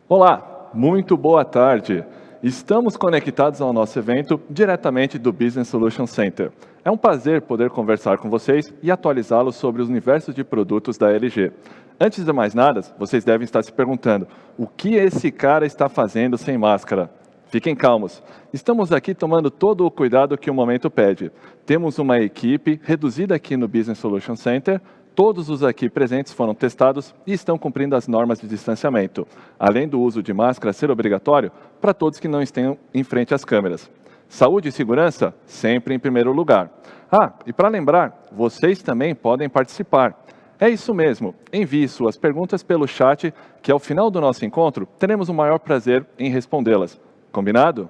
Olá, muito boa tarde. Estamos conectados ao nosso evento diretamente do Business Solution Center. É um prazer poder conversar com vocês e atualizá-los sobre os universos de produtos da LG. Antes de mais nada, vocês devem estar se perguntando, o que esse cara está fazendo sem máscara? Fiquem calmos, estamos aqui tomando todo o cuidado que o momento pede. Temos uma equipe reduzida aqui no Business Solution Center. Todos os aqui presentes foram testados e estão cumprindo as normas de distanciamento, além do uso de máscara ser obrigatório para todos que não estejam em frente às câmeras. Saúde e segurança, sempre em primeiro lugar. E para lembrar, vocês também podem participar. É isso mesmo, envie suas perguntas pelo chat, que ao final do nosso encontro, teremos o maior prazer em respondê-las. Combinado?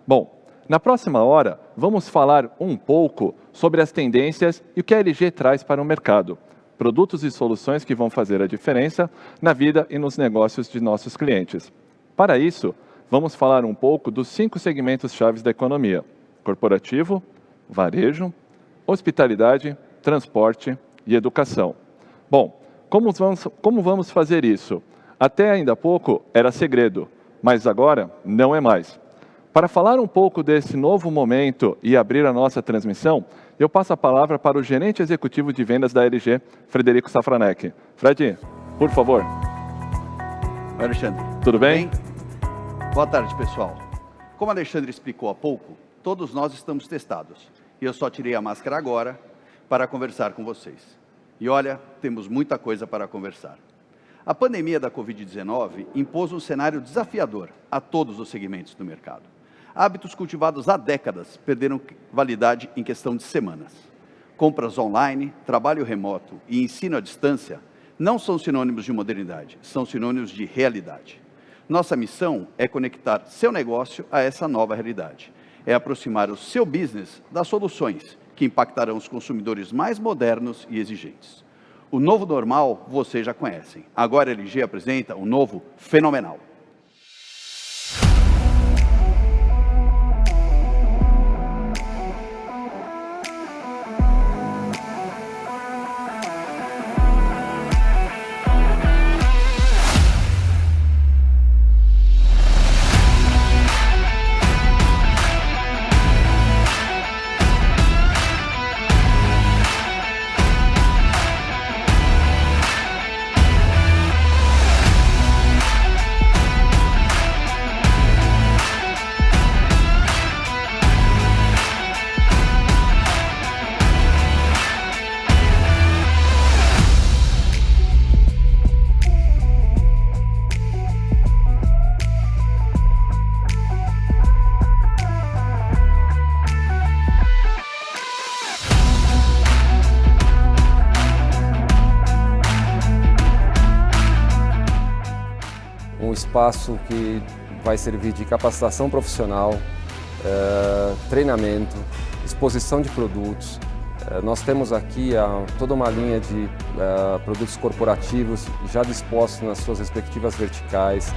Bom, na próxima hora, vamos falar um pouco sobre as tendências e o que a LG traz para o mercado. Produtos e soluções que vão fazer a diferença na vida e nos negócios de nossos clientes. Para isso, vamos falar um pouco dos 5 segmentos chaves da economia: corporativo, varejo, hospitalidade, transporte e educação. Bom, como vamos fazer isso? Até ainda há pouco era segredo, mas agora não é mais. Para falar um pouco desse novo momento e abrir a nossa transmissão, eu passo a palavra para o gerente executivo de vendas da LG, Frederico Safranek. Fred, por favor. Oi, Alexandre. Tudo bem? Boa tarde, pessoal. Como o Alexandre explicou há pouco, todos nós estamos testados. E eu só tirei a máscara agora para conversar com vocês. E olha, temos muita coisa para conversar. A pandemia da Covid-19 impôs um cenário desafiador a todos os segmentos do mercado. Hábitos cultivados há décadas perderam validade em questão de semanas. Compras online, trabalho remoto e ensino à distância não são sinônimos de modernidade, são sinônimos de realidade. Nossa missão é conectar seu negócio a essa nova realidade. É aproximar o seu business das soluções que impactarão os consumidores mais modernos e exigentes. O novo normal vocês já conhecem. Agora a LG apresenta um novo fenomenal. Um espaço que vai servir de capacitação profissional, treinamento, exposição de produtos. Nós temos aqui toda uma linha de produtos corporativos já dispostos nas suas respectivas verticais.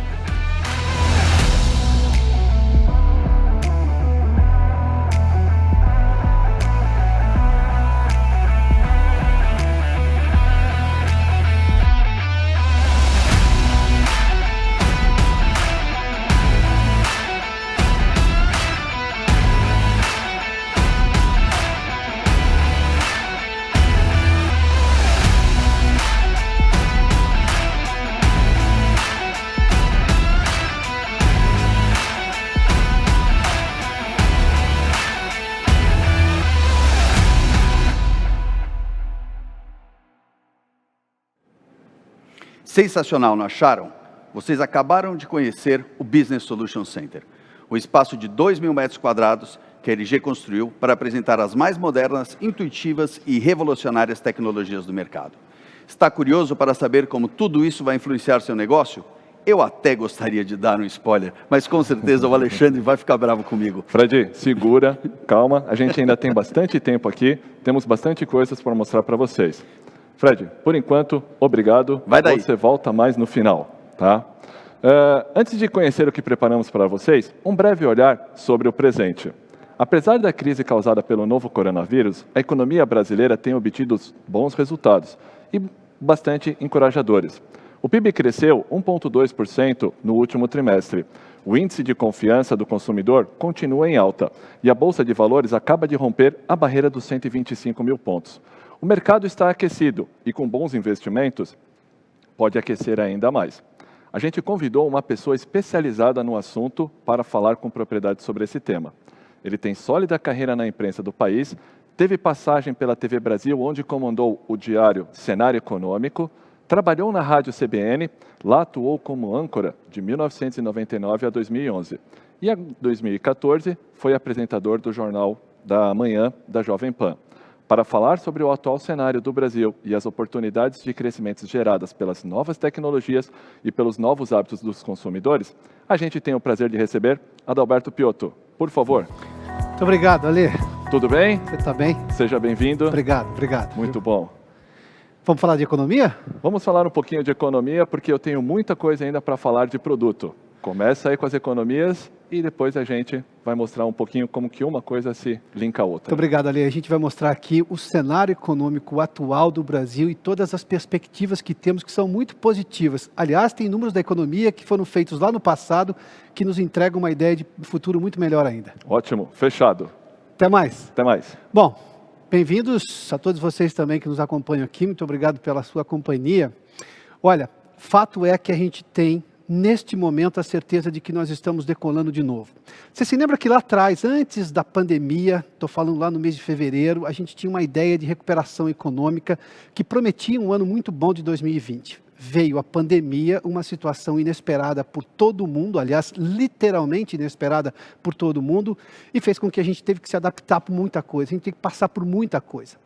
Sensacional, não acharam? Vocês acabaram de conhecer o Business Solution Center, o espaço de 2.000 metros quadrados que a LG construiu para apresentar as mais modernas, intuitivas e revolucionárias tecnologias do mercado. Está curioso para saber como tudo isso vai influenciar seu negócio? Eu até gostaria de dar um spoiler, mas com certeza o Alexandre vai ficar bravo comigo. Fred, segura, calma, a gente ainda tem bastante tempo aqui, temos bastante coisas para mostrar para vocês. Fred, por enquanto, obrigado. Vai daí. Você volta mais no final, tá? Antes de conhecer o que preparamos para vocês, um breve olhar sobre o presente. Apesar da crise causada pelo novo coronavírus, a economia brasileira tem obtido bons resultados e bastante encorajadores. O PIB cresceu 1,2% no último trimestre. O índice de confiança do consumidor continua em alta e a Bolsa de Valores acaba de romper a barreira dos 125 mil pontos. O mercado está aquecido e, com bons investimentos, pode aquecer ainda mais. A gente convidou uma pessoa especializada no assunto para falar com propriedade sobre esse tema. Ele tem sólida carreira na imprensa do país, teve passagem pela TV Brasil, onde comandou o diário Cenário Econômico, trabalhou na Rádio CBN, lá atuou como âncora de 1999 a 2011. E em 2014 foi apresentador do Jornal da Manhã da Jovem Pan. Para falar sobre o atual cenário do Brasil e as oportunidades de crescimento geradas pelas novas tecnologias e pelos novos hábitos dos consumidores, a gente tem o prazer de receber Adalberto Piotto. Por favor. Muito obrigado, Ale. Tudo bem? Você está bem? Seja bem-vindo. Obrigado. Muito bom. Vamos falar de economia? Vamos falar um pouquinho de economia, porque eu tenho muita coisa ainda para falar de produto. Começa aí com as economias e depois a gente vai mostrar um pouquinho como que uma coisa se linka à outra. Muito obrigado, Ale. A gente vai mostrar aqui o cenário econômico atual do Brasil e todas as perspectivas que temos que são muito positivas. Aliás, tem números da economia que foram feitos lá no passado que nos entregam uma ideia de futuro muito melhor ainda. Ótimo, fechado. Até mais. Até mais. Bom, bem-vindos a todos vocês também que nos acompanham aqui. Muito obrigado pela sua companhia. Olha, fato é que a gente tem neste momento a certeza de que nós estamos decolando de novo. Você se lembra que lá atrás, antes da pandemia, estou falando lá no mês de fevereiro, a gente tinha uma ideia de recuperação econômica que prometia um ano muito bom de 2020. Veio a pandemia, uma situação inesperada por todo mundo, aliás, literalmente inesperada por todo mundo, e fez com que a gente teve que se adaptar por muita coisa, a gente teve que passar por muita coisa.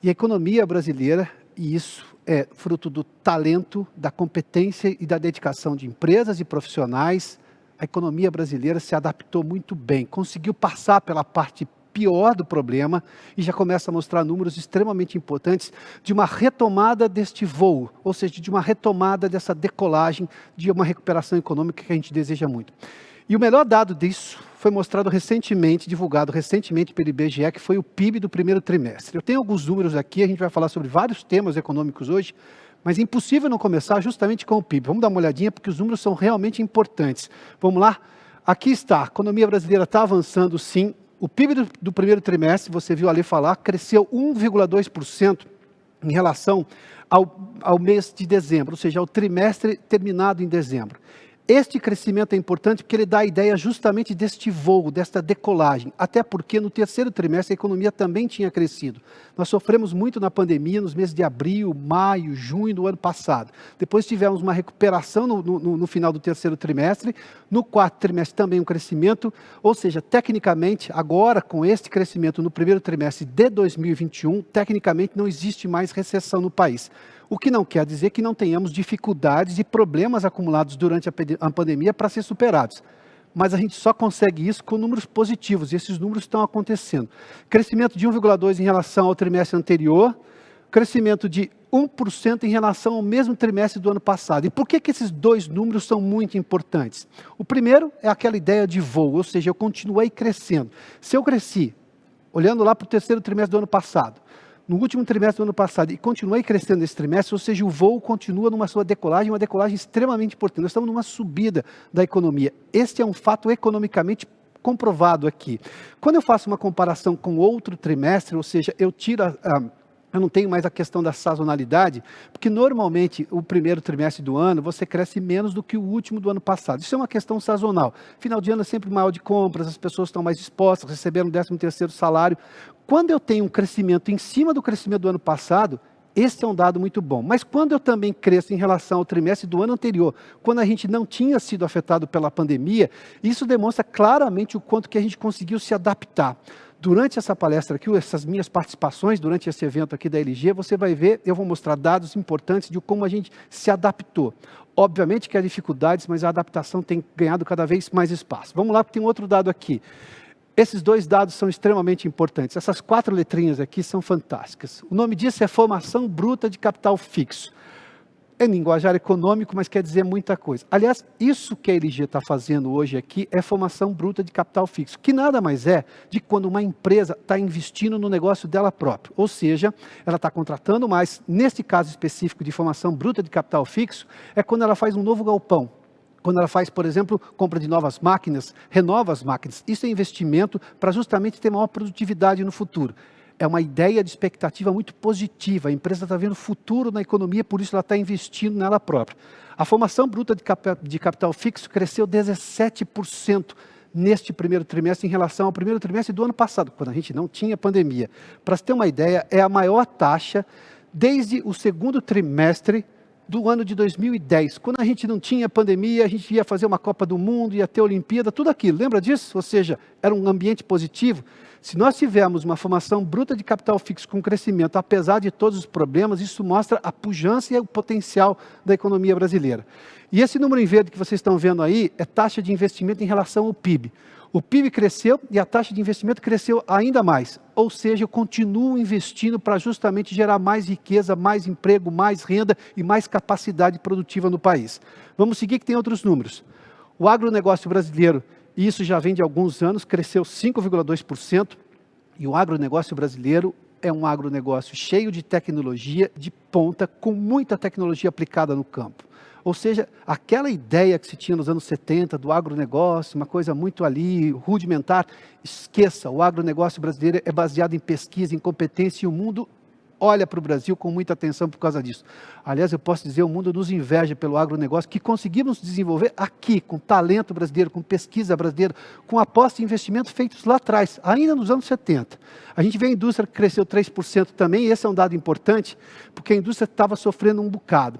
E a economia brasileira, e isso é fruto do talento, da competência e da dedicação de empresas e profissionais, a economia brasileira se adaptou muito bem, conseguiu passar pela parte pior do problema e já começa a mostrar números extremamente importantes de uma retomada deste voo, ou seja, de uma retomada dessa decolagem, de uma recuperação econômica que a gente deseja muito. E o melhor dado disso foi mostrado recentemente, divulgado recentemente pelo IBGE, que foi o PIB do primeiro trimestre. Eu tenho alguns números aqui, a gente vai falar sobre vários temas econômicos hoje, mas é impossível não começar justamente com o PIB. Vamos dar uma olhadinha, porque os números são realmente importantes. Vamos lá? Aqui está, a economia brasileira está avançando sim. O PIB do primeiro trimestre, você viu ali falar, cresceu 1,2% em relação ao mês de dezembro, ou seja, ao trimestre terminado em dezembro. Este crescimento é importante porque ele dá a ideia justamente deste voo, desta decolagem, até porque no terceiro trimestre a economia também tinha crescido. Nós sofremos muito na pandemia nos meses de abril, maio, junho do ano passado. Depois tivemos uma recuperação no final do terceiro trimestre, no quarto trimestre também um crescimento, ou seja, tecnicamente, agora com este crescimento no primeiro trimestre de 2021, tecnicamente não existe mais recessão no país. O que não quer dizer que não tenhamos dificuldades e problemas acumulados durante a pandemia para ser superados. Mas a gente só consegue isso com números positivos, e esses números estão acontecendo. Crescimento de 1,2% em relação ao trimestre anterior, crescimento de 1% em relação ao mesmo trimestre do ano passado. E por que esses dois números são muito importantes? O primeiro é aquela ideia de voo, ou seja, eu continuei crescendo. Se eu cresci, olhando lá para o terceiro trimestre do ano passado, no último trimestre do ano passado, e continuei crescendo nesse trimestre, ou seja, o voo continua numa sua decolagem, uma decolagem extremamente importante. Nós estamos numa subida da economia. Este é um fato economicamente comprovado aqui. Quando eu faço uma comparação com outro trimestre, ou seja, eu tiro eu não tenho mais a questão da sazonalidade, porque normalmente o primeiro trimestre do ano você cresce menos do que o último do ano passado. Isso é uma questão sazonal. Final de ano é sempre maior de compras, as pessoas estão mais dispostas, receberam o 13º salário. Quando eu tenho um crescimento em cima do crescimento do ano passado, este é um dado muito bom. Mas quando eu também cresço em relação ao trimestre do ano anterior, quando a gente não tinha sido afetado pela pandemia, isso demonstra claramente o quanto que a gente conseguiu se adaptar. Durante essa palestra aqui, essas minhas participações, durante esse evento aqui da LG, você vai ver, eu vou mostrar dados importantes de como a gente se adaptou. Obviamente que há dificuldades, mas a adaptação tem ganhado cada vez mais espaço. Vamos lá, porque tem outro dado aqui. Esses dois dados são extremamente importantes. Essas 4 letrinhas aqui são fantásticas. O nome disso é formação bruta de capital fixo. É linguajar econômico, mas quer dizer muita coisa. Aliás, isso que a LG está fazendo hoje aqui é formação bruta de capital fixo, que nada mais é de quando uma empresa está investindo no negócio dela própria. Ou seja, ela está contratando mais. Nesse caso específico de formação bruta de capital fixo, é quando ela faz um novo galpão. Quando ela faz, por exemplo, compra de novas máquinas, renova as máquinas. Isso é investimento para justamente ter maior produtividade no futuro. É uma ideia de expectativa muito positiva. A empresa está vendo futuro na economia, por isso ela está investindo nela própria. A formação bruta de capital fixo cresceu 17% neste primeiro trimestre em relação ao primeiro trimestre do ano passado, quando a gente não tinha pandemia. Para se ter uma ideia, é a maior taxa desde o segundo trimestre do ano de 2010. Quando a gente não tinha pandemia, a gente ia fazer uma Copa do Mundo, ia ter Olimpíada, tudo aquilo. Lembra disso? Ou seja, era um ambiente positivo. Se nós tivermos uma formação bruta de capital fixo com crescimento, apesar de todos os problemas, isso mostra a pujança e o potencial da economia brasileira. E esse número em verde que vocês estão vendo aí é taxa de investimento em relação ao PIB. O PIB cresceu e a taxa de investimento cresceu ainda mais. Ou seja, eu continuo investindo para justamente gerar mais riqueza, mais emprego, mais renda e mais capacidade produtiva no país. Vamos seguir que tem outros números. O agronegócio brasileiro, e isso já vem de alguns anos, cresceu 5,2%, e o agronegócio brasileiro é um agronegócio cheio de tecnologia, de ponta, com muita tecnologia aplicada no campo. Ou seja, aquela ideia que se tinha nos anos 70 do agronegócio, uma coisa muito ali, rudimentar, esqueça, o agronegócio brasileiro é baseado em pesquisa, em competência, e o mundo olha para o Brasil com muita atenção por causa disso. Aliás, eu posso dizer, o mundo nos inveja pelo agronegócio, que conseguimos desenvolver aqui, com talento brasileiro, com pesquisa brasileira, com aposta e investimento feitos lá atrás, ainda nos anos 70. A gente vê a indústria que cresceu 3% também, e esse é um dado importante, porque a indústria estava sofrendo um bocado.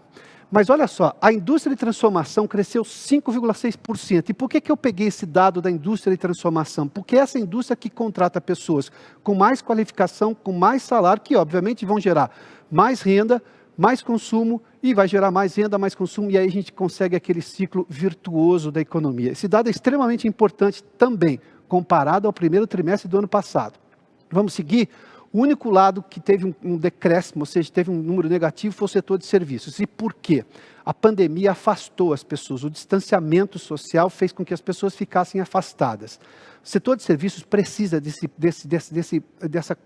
Mas olha só, a indústria de transformação cresceu 5,6%. E por que eu peguei esse dado da indústria de transformação? Porque essa indústria que contrata pessoas com mais qualificação, com mais salário, que obviamente vão gerar mais renda, mais consumo, e vai gerar mais renda, mais consumo, e aí a gente consegue aquele ciclo virtuoso da economia. Esse dado é extremamente importante também, comparado ao primeiro trimestre do ano passado. Vamos seguir? O único lado que teve um decréscimo, ou seja, teve um número negativo, foi o setor de serviços. E por quê? A pandemia afastou as pessoas, o distanciamento social fez com que as pessoas ficassem afastadas. O setor de serviços precisa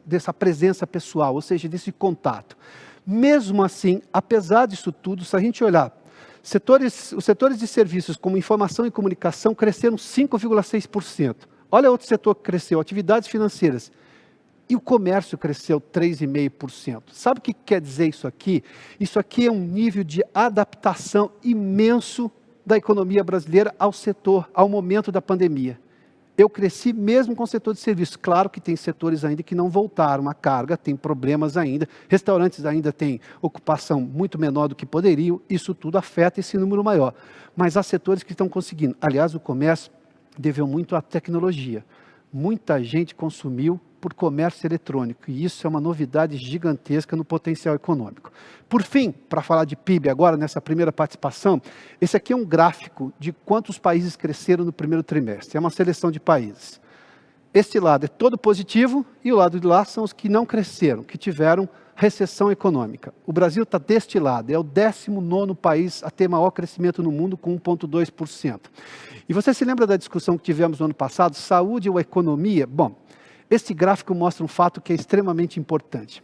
dessa presença pessoal, ou seja, desse contato. Mesmo assim, apesar disso tudo, se a gente olhar, os setores de serviços como informação e comunicação cresceram 5,6%. Olha outro setor que cresceu, atividades financeiras. E o comércio cresceu 3,5%. Sabe o que quer dizer isso aqui? Isso aqui é um nível de adaptação imenso da economia brasileira ao setor, ao momento da pandemia. Eu cresci mesmo com o setor de serviços. Claro que tem setores ainda que não voltaram à carga, tem problemas ainda. Restaurantes ainda têm ocupação muito menor do que poderiam. Isso tudo afeta esse número maior. Mas há setores que estão conseguindo. Aliás, o comércio deveu muito à tecnologia. Muita gente consumiu por comércio eletrônico, e isso é uma novidade gigantesca no potencial econômico. Por fim, para falar de PIB agora, nessa primeira participação, esse aqui é um gráfico de quantos países cresceram no primeiro trimestre, é uma seleção de países. Este lado é todo positivo, e o lado de lá são os que não cresceram, que tiveram recessão econômica. O Brasil está deste lado, é o 19º país a ter maior crescimento no mundo, com 1,2%. E você se lembra da discussão que tivemos no ano passado, saúde ou economia? Bom, este gráfico mostra um fato que é extremamente importante.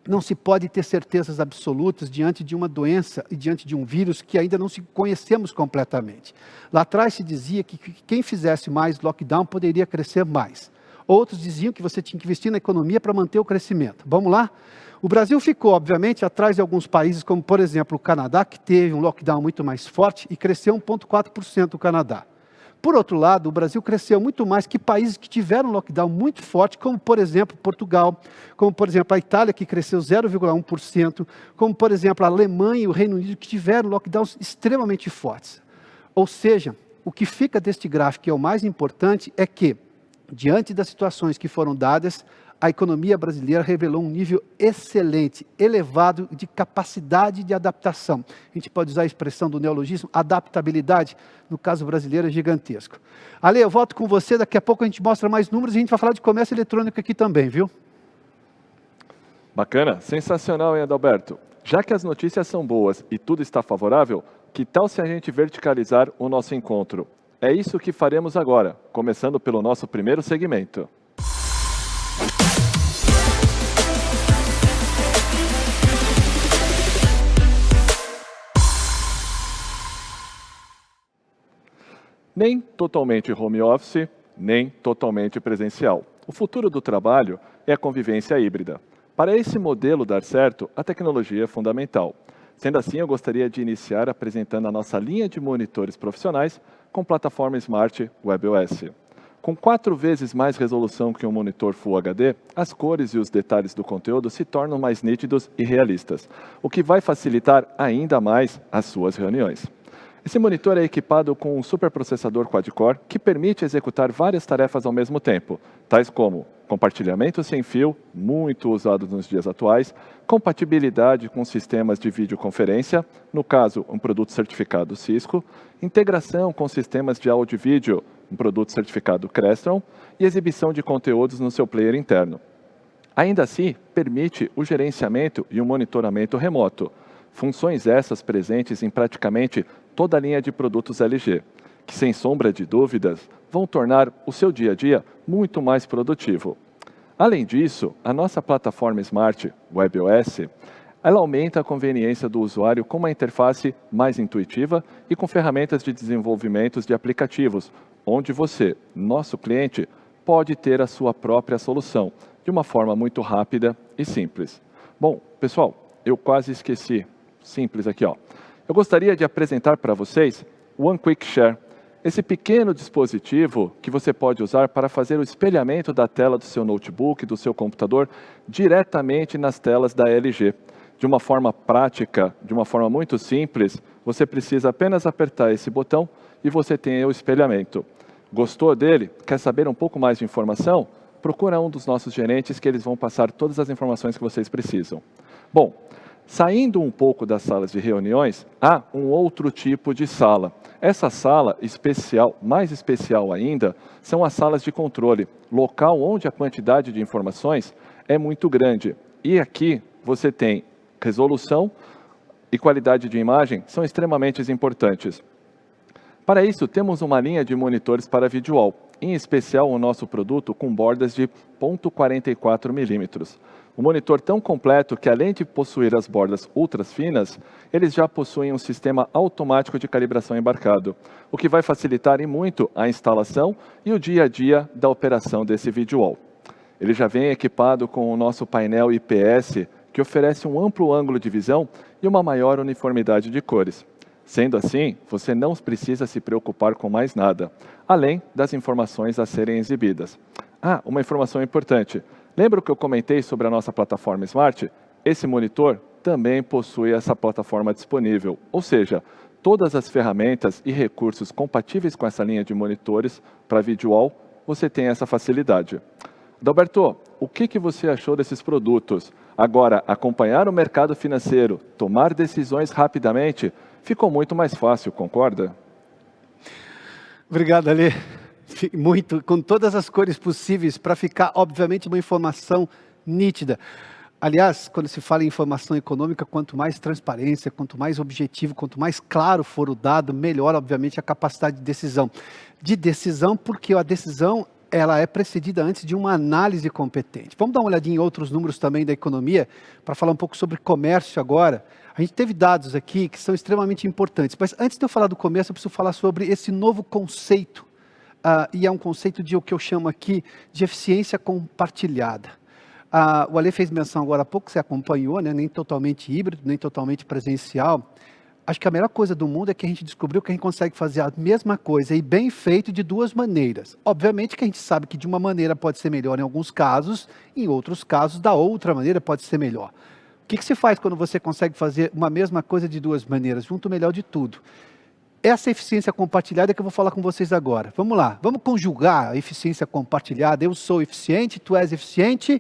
Não se pode ter certezas absolutas diante de uma doença e diante de um vírus que ainda não se conhecemos completamente. Lá atrás se dizia que quem fizesse mais lockdown poderia crescer mais. Outros diziam que você tinha que investir na economia para manter o crescimento. Vamos lá? O Brasil ficou, obviamente, atrás de alguns países, como, por exemplo, o Canadá, que teve um lockdown muito mais forte e cresceu 1,4% o Canadá. Por outro lado, o Brasil cresceu muito mais que países que tiveram um lockdown muito forte, como, por exemplo, Portugal, como, por exemplo, a Itália, que cresceu 0,1%, como, por exemplo, a Alemanha e o Reino Unido, que tiveram lockdowns extremamente fortes. Ou seja, o que fica deste gráfico, que é o mais importante, é que, diante das situações que foram dadas, a economia brasileira revelou um nível excelente, elevado de capacidade de adaptação. A gente pode usar a expressão do neologismo, adaptabilidade, no caso brasileiro é gigantesco. Ale, eu volto com você, daqui a pouco a gente mostra mais números e a gente vai falar de comércio eletrônico aqui também, viu? Bacana, sensacional, hein, Adalberto? Já que as notícias são boas e tudo está favorável, que tal se a gente verticalizar o nosso encontro? É isso que faremos agora, começando pelo nosso primeiro segmento. Nem totalmente home office, nem totalmente presencial. O futuro do trabalho é a convivência híbrida. Para esse modelo dar certo, a tecnologia é fundamental. Sendo assim, eu gostaria de iniciar apresentando a nossa linha de monitores profissionais com plataforma Smart WebOS. Com 4 vezes mais resolução que um monitor Full HD, as cores e os detalhes do conteúdo se tornam mais nítidos e realistas, o que vai facilitar ainda mais as suas reuniões. Esse monitor é equipado com um superprocessador quad-core que permite executar várias tarefas ao mesmo tempo, tais como compartilhamento sem fio, muito usado nos dias atuais, compatibilidade com sistemas de videoconferência, no caso, um produto certificado Cisco, integração com sistemas de áudio e vídeo, um produto certificado Crestron, e exibição de conteúdos no seu player interno. Ainda assim, permite o gerenciamento e o monitoramento remoto, funções essas presentes em praticamente toda a linha de produtos LG, que sem sombra de dúvidas vão tornar o seu dia a dia muito mais produtivo. Além disso, a nossa plataforma Smart WebOS, ela aumenta a conveniência do usuário com uma interface mais intuitiva e com ferramentas de desenvolvimento de aplicativos, onde você, nosso cliente, pode ter a sua própria solução, de uma forma muito rápida e simples. Bom, pessoal, eu quase esqueci. Simples aqui, ó. Eu gostaria de apresentar para vocês o One Quick Share, esse pequeno dispositivo que você pode usar para fazer o espelhamento da tela do seu notebook, do seu computador, diretamente nas telas da LG. De uma forma prática, de uma forma muito simples, você precisa apenas apertar esse botão e você tem o espelhamento. Gostou dele? Quer saber um pouco mais de informação? Procura um dos nossos gerentes que eles vão passar todas as informações que vocês precisam. Bom, saindo um pouco das salas de reuniões, há um outro tipo de sala. Essa sala especial, mais especial ainda, são as salas de controle, local onde a quantidade de informações é muito grande. E aqui você tem resolução e qualidade de imagem, são extremamente importantes. Para isso, temos uma linha de monitores para video wall, em especial o nosso produto com bordas de 0,44 milímetros. Um monitor tão completo que, além de possuir as bordas ultra finas, eles já possuem um sistema automático de calibração embarcado, o que vai facilitar e muito a instalação e o dia a dia da operação desse video wall. Ele já vem equipado com o nosso painel IPS, que oferece um amplo ângulo de visão e uma maior uniformidade de cores. Sendo assim, você não precisa se preocupar com mais nada, além das informações a serem exibidas. Ah, uma informação importante. Lembra que eu comentei sobre a nossa plataforma Smart? Esse monitor também possui essa plataforma disponível, ou seja, todas as ferramentas e recursos compatíveis com essa linha de monitores para video wall, você tem essa facilidade. Adalberto, o que você achou desses produtos? Agora, acompanhar o mercado financeiro, tomar decisões rapidamente, ficou muito mais fácil, concorda? Obrigado, Ale. Muito, com todas as cores possíveis, para ficar, obviamente, uma informação nítida. Aliás, quando se fala em informação econômica, quanto mais transparência, quanto mais objetivo, quanto mais claro for o dado, melhor, obviamente, a capacidade de decisão. De decisão, porque a decisão ela é precedida antes de uma análise competente. Vamos dar uma olhadinha em outros números também da economia, para falar um pouco sobre comércio agora. A gente teve dados aqui que são extremamente importantes, mas antes de eu falar do comércio, eu preciso falar sobre esse novo conceito, e é um conceito de o que eu chamo aqui de eficiência compartilhada. O Ale fez menção agora há pouco, você acompanhou, né? Nem totalmente híbrido, nem totalmente presencial. Acho que a melhor coisa do mundo é que a gente descobriu que a gente consegue fazer a mesma coisa e bem feito de duas maneiras. Obviamente que a gente sabe que de uma maneira pode ser melhor em alguns casos, em outros casos da outra maneira pode ser melhor. O que se faz quando você consegue fazer uma mesma coisa de duas maneiras? Junto o melhor de tudo. Essa eficiência compartilhada é que eu vou falar com vocês agora. Vamos lá, vamos conjugar a eficiência compartilhada. Eu sou eficiente, tu és eficiente,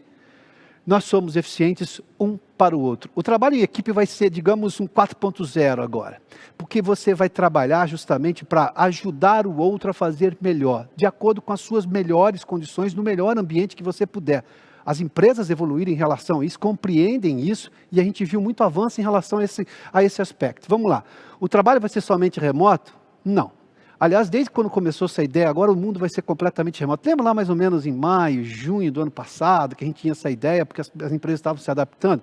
nós somos eficientes um para o outro. O trabalho em equipe vai ser, digamos, um 4.0 agora, porque você vai trabalhar justamente para ajudar o outro a fazer melhor, de acordo com as suas melhores condições, no melhor ambiente que você puder. As empresas evoluíram em relação a isso, compreendem isso, e a gente viu muito avanço em relação a esse aspecto. Vamos lá. O trabalho vai ser somente remoto? Não. Aliás, desde quando começou essa ideia, agora o mundo vai ser completamente remoto. Lembra lá mais ou menos em maio, junho do ano passado, que a gente tinha essa ideia, porque as empresas estavam se adaptando?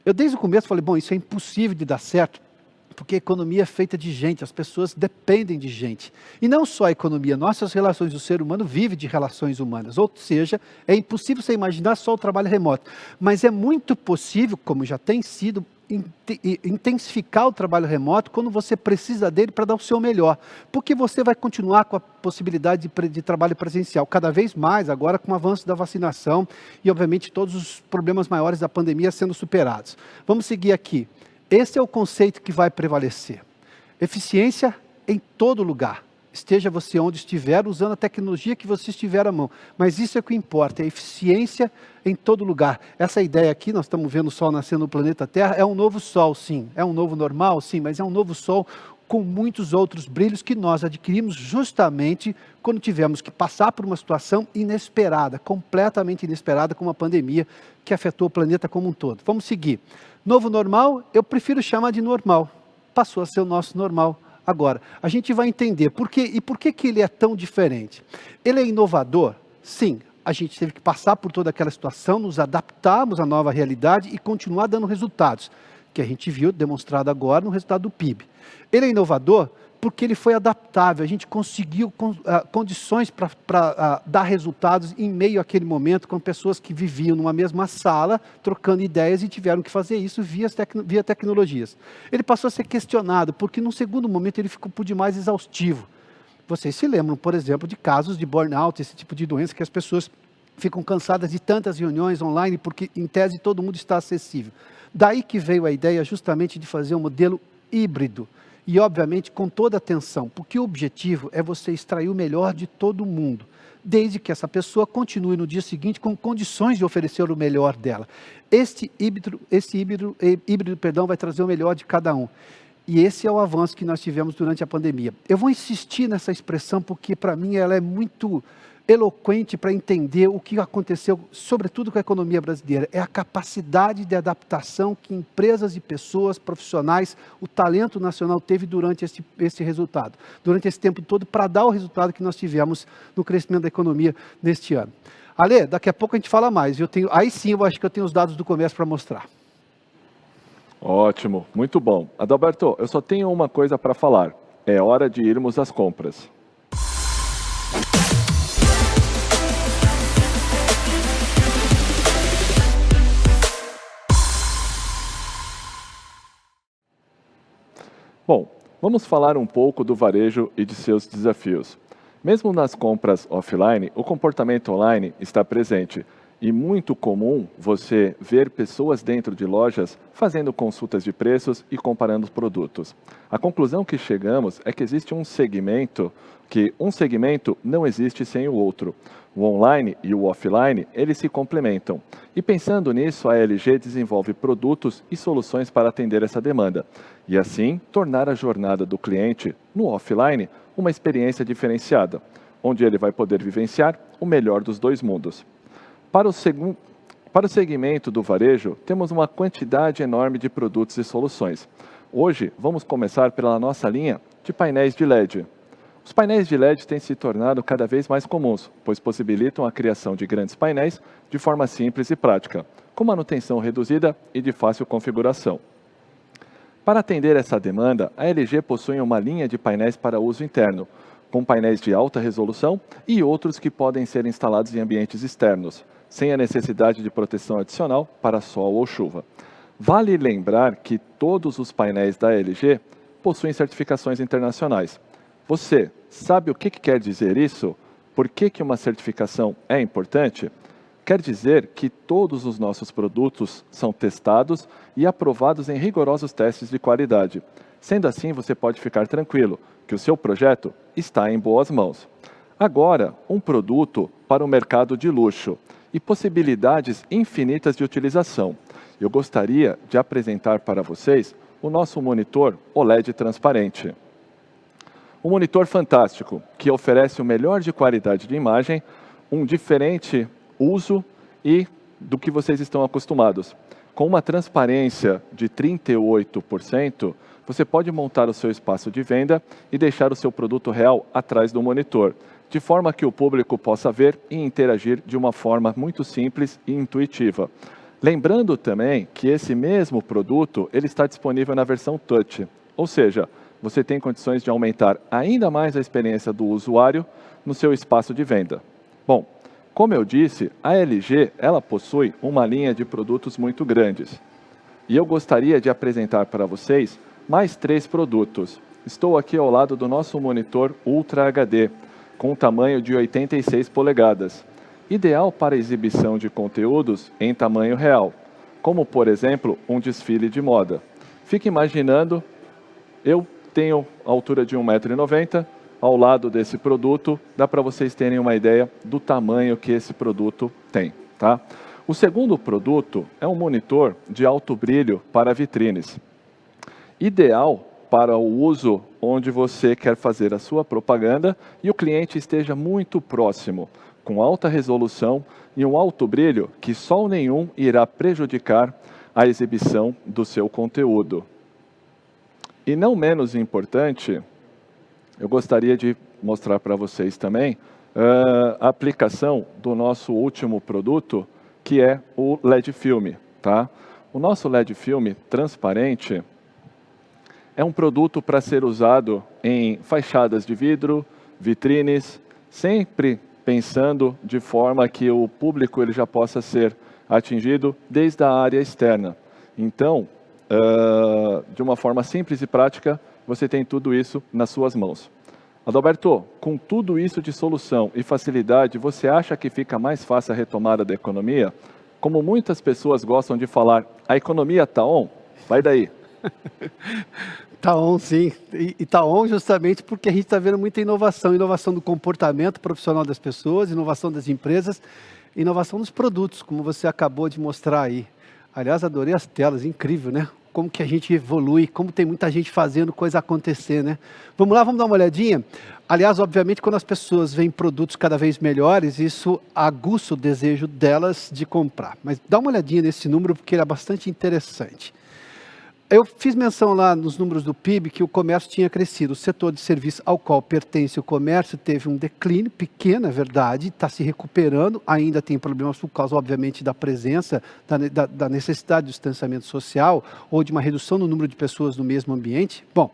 Eu desde o começo falei, bom, isso é impossível de dar certo, porque a economia é feita de gente, as pessoas dependem de gente. E não só a economia, nossas relações, o ser humano vive de relações humanas. Ou seja, é impossível você imaginar só o trabalho remoto. Mas é muito possível, como já tem sido, intensificar o trabalho remoto quando você precisa dele para dar o seu melhor. Porque você vai continuar com a possibilidade de trabalho presencial, cada vez mais agora com o avanço da vacinação e, obviamente, todos os problemas maiores da pandemia sendo superados. Vamos seguir aqui. Esse é o conceito que vai prevalecer. Eficiência em todo lugar. Esteja você onde estiver, usando a tecnologia que você estiver à mão. Mas isso é o que importa, é eficiência em todo lugar. Essa ideia aqui, nós estamos vendo o Sol nascendo no planeta Terra, é um novo Sol, sim. É um novo normal, sim, mas é um novo Sol com muitos outros brilhos que nós adquirimos justamente quando tivemos que passar por uma situação inesperada, completamente inesperada, como a pandemia que afetou o planeta como um todo. Vamos seguir. Novo normal, eu prefiro chamar de normal. Passou a ser o nosso normal. Agora, a gente vai entender por que ele é tão diferente. Ele é inovador? Sim, a gente teve que passar por toda aquela situação, nos adaptarmos à nova realidade e continuar dando resultados, que a gente viu demonstrado agora no resultado do PIB. Ele é inovador porque ele foi adaptável, a gente conseguiu condições para dar resultados em meio àquele momento, com pessoas que viviam numa mesma sala, trocando ideias e tiveram que fazer isso via tecnologias. Ele passou a ser questionado, porque num segundo momento ele ficou por demais exaustivo. Vocês se lembram, por exemplo, de casos de burnout, esse tipo de doença que as pessoas ficam cansadas de tantas reuniões online, porque em tese todo mundo está acessível. Daí que veio a ideia justamente de fazer um modelo híbrido, e obviamente com toda a atenção, porque o objetivo é você extrair o melhor de todo mundo, desde que essa pessoa continue no dia seguinte com condições de oferecer o melhor dela. Esse híbrido vai trazer o melhor de cada um. E esse é o avanço que nós tivemos durante a pandemia. Eu vou insistir nessa expressão porque para mim ela é muito eloquente para entender o que aconteceu, sobretudo com a economia brasileira. É a capacidade de adaptação que empresas e pessoas, profissionais, o talento nacional teve durante esse resultado, durante esse tempo todo, para dar o resultado que nós tivemos no crescimento da economia neste ano. Ale, daqui a pouco a gente fala mais. Aí sim eu acho que eu tenho os dados do comércio para mostrar. Ótimo, muito bom. Adalberto, eu só tenho uma coisa para falar. É hora de irmos às compras. Bom, vamos falar um pouco do varejo e de seus desafios. Mesmo nas compras offline, o comportamento online está presente. E muito comum você ver pessoas dentro de lojas fazendo consultas de preços e comparando os produtos. A conclusão que chegamos é que existe um segmento não existe sem o outro. O online e o offline, eles se complementam. E pensando nisso, a LG desenvolve produtos e soluções para atender essa demanda. E assim, tornar a jornada do cliente no offline uma experiência diferenciada, onde ele vai poder vivenciar o melhor dos dois mundos. Para o segmento do varejo, temos uma quantidade enorme de produtos e soluções. Hoje, vamos começar pela nossa linha de painéis de LED. Os painéis de LED têm se tornado cada vez mais comuns, pois possibilitam a criação de grandes painéis de forma simples e prática, com manutenção reduzida e de fácil configuração. Para atender essa demanda, a LG possui uma linha de painéis para uso interno, com painéis de alta resolução e outros que podem ser instalados em ambientes externos, sem a necessidade de proteção adicional para sol ou chuva. Vale lembrar que todos os painéis da LG possuem certificações internacionais. Você sabe o que quer dizer isso? Por que uma certificação é importante? Quer dizer que todos os nossos produtos são testados e aprovados em rigorosos testes de qualidade. Sendo assim, você pode ficar tranquilo que o seu projeto está em boas mãos. Agora, um produto para o mercado de luxo e possibilidades infinitas de utilização. Eu gostaria de apresentar para vocês o nosso monitor OLED transparente. Um monitor fantástico, que oferece o melhor de qualidade de imagem, um diferente uso e do que vocês estão acostumados. Com uma transparência de 38%, você pode montar o seu espaço de venda e deixar o seu produto real atrás do monitor, de forma que o público possa ver e interagir de uma forma muito simples e intuitiva. Lembrando também que esse mesmo produto ele está disponível na versão Touch, ou seja, você tem condições de aumentar ainda mais a experiência do usuário no seu espaço de venda. Bom, como eu disse, a LG ela possui uma linha de produtos muito grandes. E eu gostaria de apresentar para vocês mais 3 produtos. Estou aqui ao lado do nosso monitor Ultra HD, com tamanho de 86 polegadas, ideal para exibição de conteúdos em tamanho real, como, por exemplo, um desfile de moda. Fique imaginando, eu tenho a altura de 1,90 m, ao lado desse produto, dá para vocês terem uma ideia do tamanho que esse produto tem, tá? O segundo produto é um monitor de alto brilho para vitrines, ideal para o uso onde você quer fazer a sua propaganda e o cliente esteja muito próximo, com alta resolução e um alto brilho que sol nenhum irá prejudicar a exibição do seu conteúdo. E não menos importante, eu gostaria de mostrar para vocês também a aplicação do nosso último produto, que é o LED Film, tá? O nosso LED Film transparente é um produto para ser usado em fachadas de vidro, vitrines, sempre pensando de forma que o público ele já possa ser atingido desde a área externa. Então, de uma forma simples e prática, você tem tudo isso nas suas mãos. Adalberto, com tudo isso de solução e facilidade, você acha que fica mais fácil a retomada da economia? Como muitas pessoas gostam de falar, a economia está on? Vai daí. Está on, sim. E está on justamente porque a gente está vendo muita inovação. Inovação do comportamento profissional das pessoas, inovação das empresas, inovação dos produtos, como você acabou de mostrar aí. Aliás, adorei as telas, incrível, né? Como que a gente evolui, como tem muita gente fazendo coisa acontecer, né? Vamos lá, vamos dar uma olhadinha? Aliás, obviamente, quando as pessoas veem produtos cada vez melhores, isso aguça o desejo delas de comprar. Mas dá uma olhadinha nesse número, porque ele é bastante interessante. Eu fiz menção lá nos números do PIB que o comércio tinha crescido. O setor de serviços ao qual pertence o comércio teve um declínio pequeno, é verdade, está se recuperando, ainda tem problemas por causa, obviamente, da presença, da necessidade do distanciamento social ou de uma redução no número de pessoas no mesmo ambiente. Bom,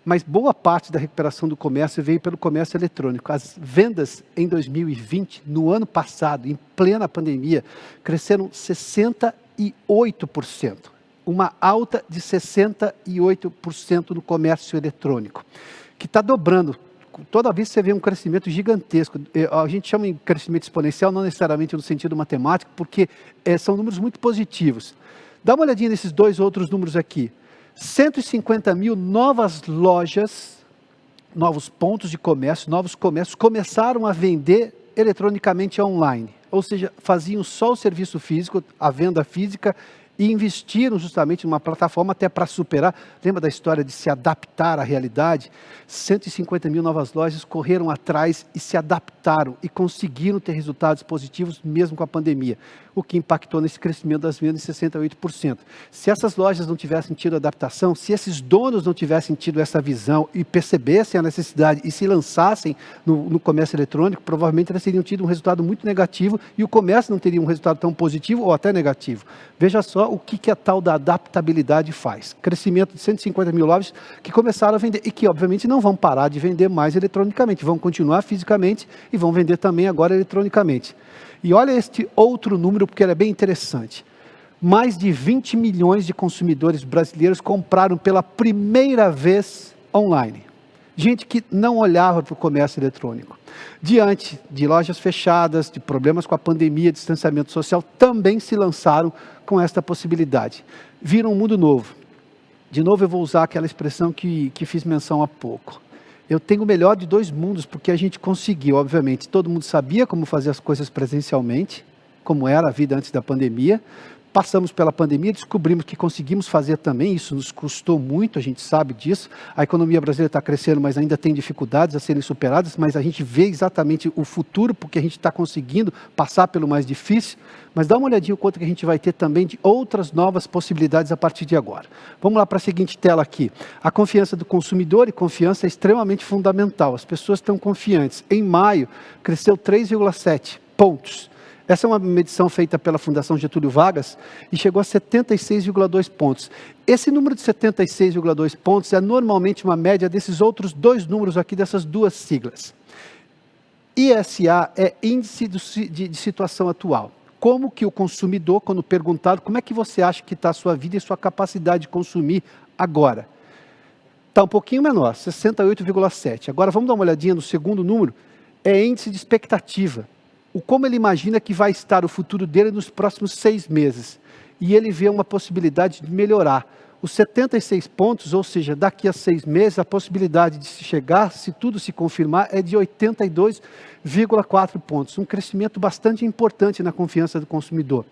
mas boa parte da recuperação do comércio veio pelo comércio eletrônico. As vendas em 2020, no ano passado, em plena pandemia, cresceram 68%. Uma alta de 68% no comércio eletrônico, que está dobrando. Toda vez você vê um crescimento gigantesco. A gente chama de crescimento exponencial, não necessariamente no sentido matemático, porque são números muito positivos. Dá uma olhadinha nesses 2 outros números aqui. 150 mil novas lojas, novos pontos de comércio, novos comércios começaram a vender eletronicamente online. Ou seja, faziam só o serviço físico, a venda física, e investiram justamente numa plataforma até para superar. Lembra da história de se adaptar à realidade? 150 mil novas lojas correram atrás e se adaptaram e conseguiram ter resultados positivos mesmo com a pandemia, o que impactou nesse crescimento das vendas em 68%. Se essas lojas não tivessem tido adaptação, se esses donos não tivessem tido essa visão e percebessem a necessidade e se lançassem no comércio eletrônico, provavelmente eles teriam tido um resultado muito negativo e o comércio não teria um resultado tão positivo ou até negativo. Veja só o que a tal da adaptabilidade faz. Crescimento de 150 mil lojas que começaram a vender e que obviamente não vão parar de vender mais eletronicamente, vão continuar fisicamente e vão vender também agora eletronicamente. E olha este outro número, porque ele é bem interessante. Mais de 20 milhões de consumidores brasileiros compraram pela primeira vez online. Gente que não olhava para o comércio eletrônico. Diante de lojas fechadas, de problemas com a pandemia, distanciamento social, também se lançaram com esta possibilidade. Viram um mundo novo. De novo eu vou usar aquela expressão que fiz menção há pouco. Eu tenho o melhor de 2 mundos, porque a gente conseguiu, obviamente, todo mundo sabia como fazer as coisas presencialmente, como era a vida antes da pandemia, passamos pela pandemia, descobrimos que conseguimos fazer também, isso nos custou muito, a gente sabe disso. A economia brasileira está crescendo, mas ainda tem dificuldades a serem superadas, mas a gente vê exatamente o futuro, porque a gente está conseguindo passar pelo mais difícil. Mas dá uma olhadinha o quanto que a gente vai ter também de outras novas possibilidades a partir de agora. Vamos lá para a seguinte tela aqui. A confiança do consumidor, e confiança é extremamente fundamental. As pessoas estão confiantes. Em maio, cresceu 3,7 pontos. Essa é uma medição feita pela Fundação Getúlio Vargas e chegou a 76,2 pontos. Esse número de 76,2 pontos é normalmente uma média desses outros dois números aqui, dessas duas siglas. ISA é Índice de Situação Atual. Como que o consumidor, quando perguntado, como é que você acha que está a sua vida e sua capacidade de consumir agora? Está um pouquinho menor, 68,7. Agora vamos dar uma olhadinha no segundo número, é Índice de Expectativa. Como ele imagina que vai estar o futuro dele nos próximos 6 meses. E ele vê uma possibilidade de melhorar. Os 76 pontos, ou seja, daqui a 6 meses, a possibilidade de se chegar, se tudo se confirmar, é de 82,4 pontos. Um crescimento bastante importante na confiança do consumidor.